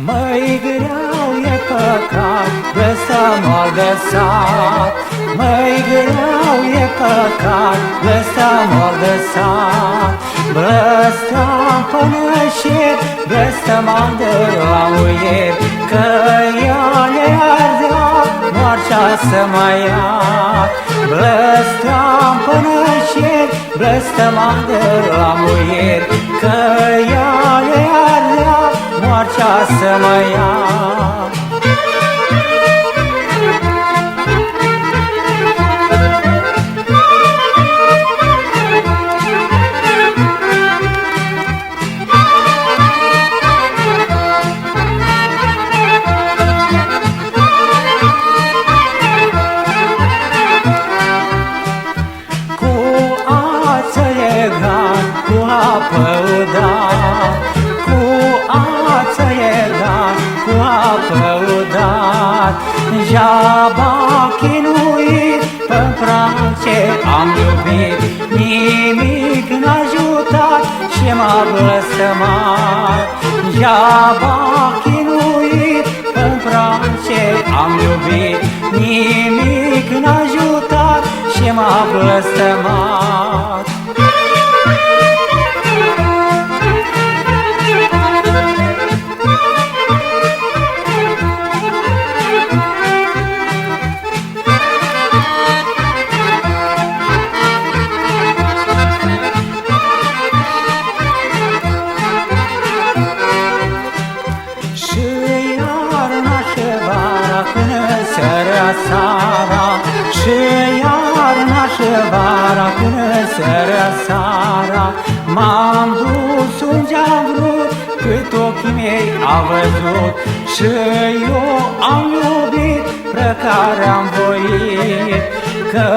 Măi, greu e păcat, blestemul de sat. Măi, greu e păcat, blestemul de sat. Blestem până și blesteman de la uier, că ea le ardea moartea să mă ia. Blestem până și blesteman de la uier, că ea le ardea moartea să mă ia. Cu apă udat, cu ață egat, cu apă udat. Jaba chinuit, pe-n brațe am iubit, nimic n-a ajutat și m-a blestemat. Jaba chinuit, pe-n brațe am iubit, nimic n-a ajutat și m-a blestemat. Și iarna și vara, până seara seara, m-am dus unde-am vrut, cât ochii mei au văzut. Și eu am iubit, pe care am voit, că